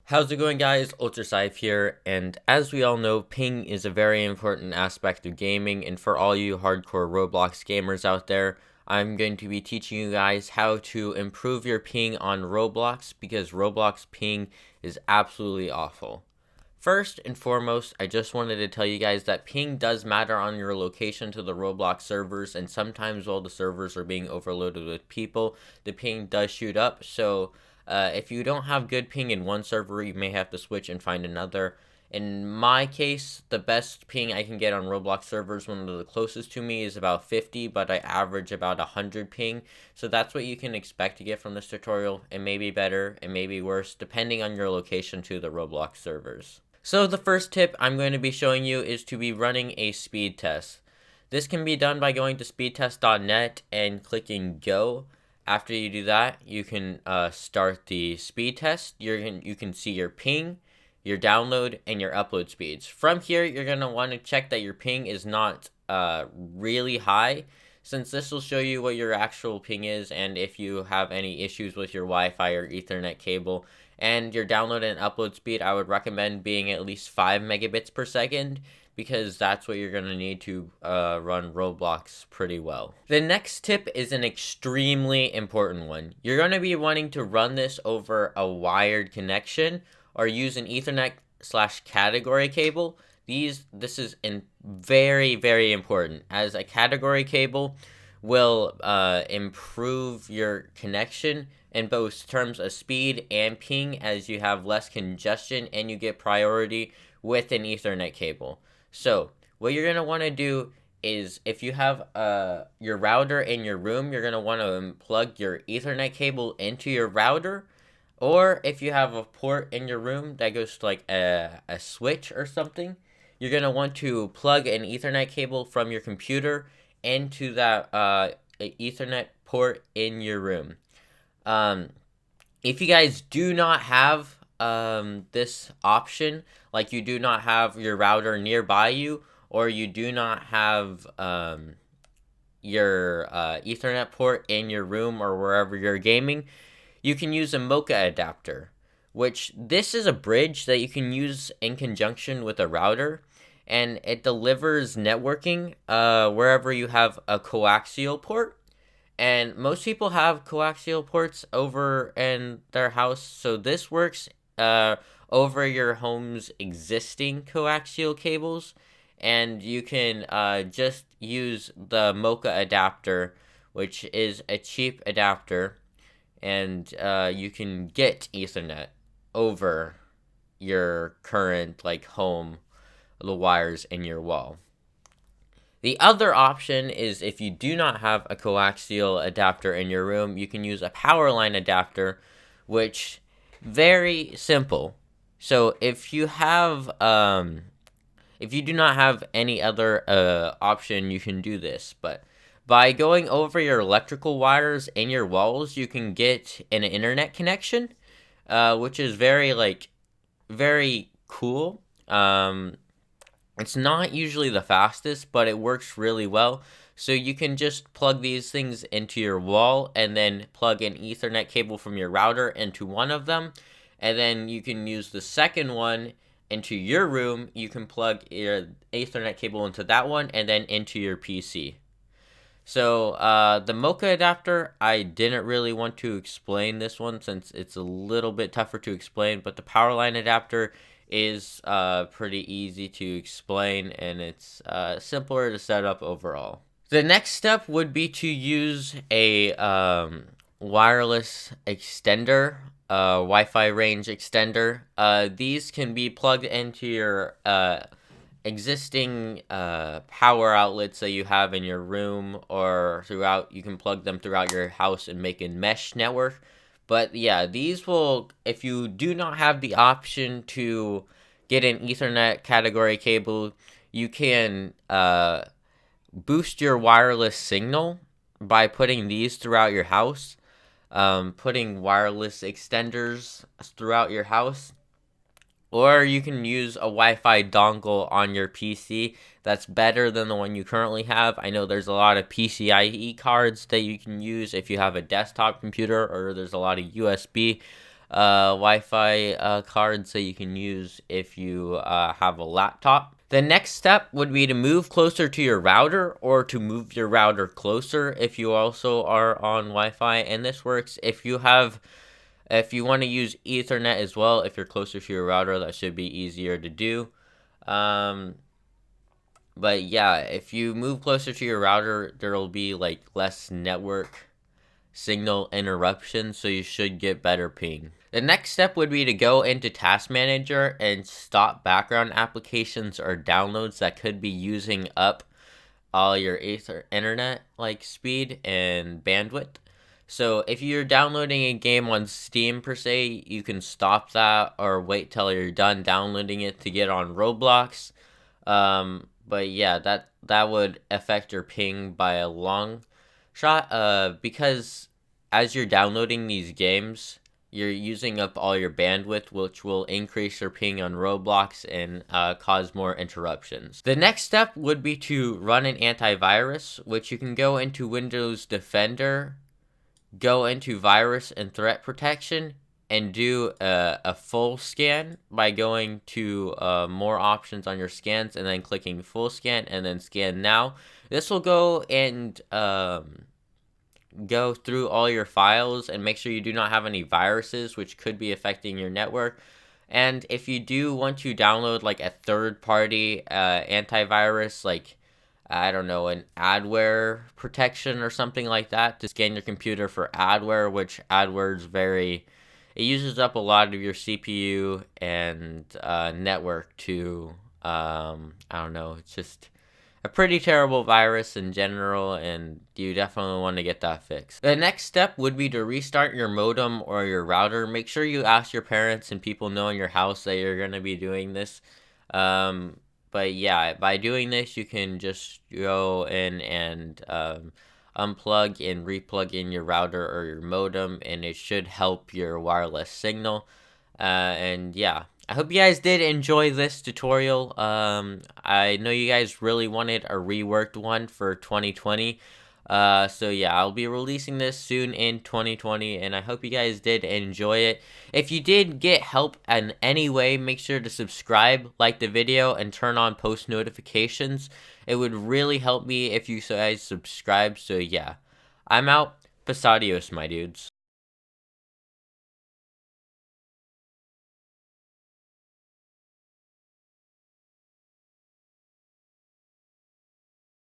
How's it going, guys? UltraScythe here, and as we all know, ping is a very important aspect of gaming, and for all you hardcore Roblox gamers out there, I'm going to be teaching you guys how to improve your ping on Roblox, because Roblox ping is absolutely awful. First and foremost, I just wanted to tell you guys that ping does matter on your location to the Roblox servers, and sometimes while the servers are being overloaded with people, the ping does shoot up, so if you don't have good ping in one server, you may have to switch and find another. In my case, the best ping I can get on Roblox servers, one of the closest to me, is about 50, but I average about 100 ping. So that's what you can expect to get from this tutorial. It may be better, it may be worse, depending on your location to the Roblox servers. So the first tip I'm going to be showing you is to be running a speed test. This can be done by going to speedtest.net and clicking go. After you do that, you can start the speed test. You can see your ping, your download, and your upload speeds. From here, you're going to want to check that your ping is not really high, since this will show you what your actual ping is and if you have any issues with your Wi-Fi or Ethernet cable. And your download and upload speed, I would recommend being at least 5 megabits per second, because that's what you're going to need to run Roblox pretty well. The next tip is an extremely important one. You're going to be wanting to run this over a wired connection or use an Ethernet/category cable. This is very, very important, as a category cable will improve your connection in both terms of speed and ping, as you have less congestion and you get priority with an Ethernet cable. So what you're going to want to do is, if you have your router in your room, you're going to want to plug your Ethernet cable into your router. Or if you have a port in your room that goes to like a switch or something, you're going to want to plug an Ethernet cable from your computer into that Ethernet port in your room. If you guys do not have this option, like you do not have your router nearby you, or you do not have your Ethernet port in your room or wherever you're gaming, you can use a MOCA adapter, which this is a bridge that you can use in conjunction with a router, and it delivers networking wherever you have a coaxial port. And most people have coaxial ports over in their house, so this works over your home's existing coaxial cables, and you can just use the MOCA adapter, which is a cheap adapter, and you can get Ethernet over your current home, the wires in your wall. The other option is, if you do not have a coaxial adapter in your room, you can use a Powerline adapter, which very simple. So if you have if you do not have any other option, you can do this. But by going over your electrical wires in your walls, you can get an internet connection, which is very cool. It's not usually the fastest, but it works really well. So you can just plug these things into your wall and then plug an Ethernet cable from your router into one of them. And then you can use the second one into your room. You can plug your Ethernet cable into that one and then into your PC. So the MOCA adapter, I didn't really want to explain this one since it's a little bit tougher to explain, but the Powerline adapter is pretty easy to explain, and it's simpler to set up overall. The next step would be to use a wireless extender, Wi-Fi range extender. These can be plugged into your existing power outlets that you have in your room, or throughout. You can plug them throughout your house and make a mesh network. But yeah, these will, if you do not have the option to get an Ethernet category cable, you can boost your wireless signal by putting these throughout your house, putting wireless extenders throughout your house. Or you can use a Wi-Fi dongle on your PC that's better than the one you currently have. I know there's a lot of PCIe cards that you can use if you have a desktop computer, or there's a lot of USB Wi-Fi cards that you can use if you have a laptop. The next step would be to move closer to your router, or to move your router closer if you also are on Wi-Fi. And this works if you want to use Ethernet as well. If you're closer to your router, that should be easier to do. But yeah, if you move closer to your router, there will be like less network signal interruption, so you should get better ping. The next step would be to go into Task Manager and stop background applications or downloads that could be using up all your internet like speed and bandwidth. So if you're downloading a game on Steam per se, you can stop that or wait till you're done downloading it to get on Roblox. But yeah, that would affect your ping by a long shot, because as you're downloading these games, you're using up all your bandwidth, which will increase your ping on Roblox and cause more interruptions. The next step would be to run an antivirus, which you can go into Windows Defender, go into Virus and Threat Protection, and do a full scan by going to more options on your scans and then clicking full scan and then scan now. This will go and go through all your files and make sure you do not have any viruses which could be affecting your network. And if you do want to download like a third-party antivirus, like I don't know, an adware protection or something like that, to scan your computer for adware, which adware is it uses up a lot of your CPU and network to, I don't know, it's just a pretty terrible virus in general, and you definitely want to get that fixed. The next step would be to restart your modem or your router. Make sure you ask your parents and people know in your house that you're going to be doing this. But yeah, by doing this, you can just go in and unplug and replug in your router or your modem, and it should help your wireless signal. And yeah, I hope you guys did enjoy this tutorial. I know you guys really wanted a reworked one for 2020. So yeah, I'll be releasing this soon in 2020, and I hope you guys did enjoy it. If you did get help in any way, make sure to subscribe, like the video, and turn on post notifications. It would really help me if you guys subscribe. So yeah, I'm out. Peace adios, my dudes.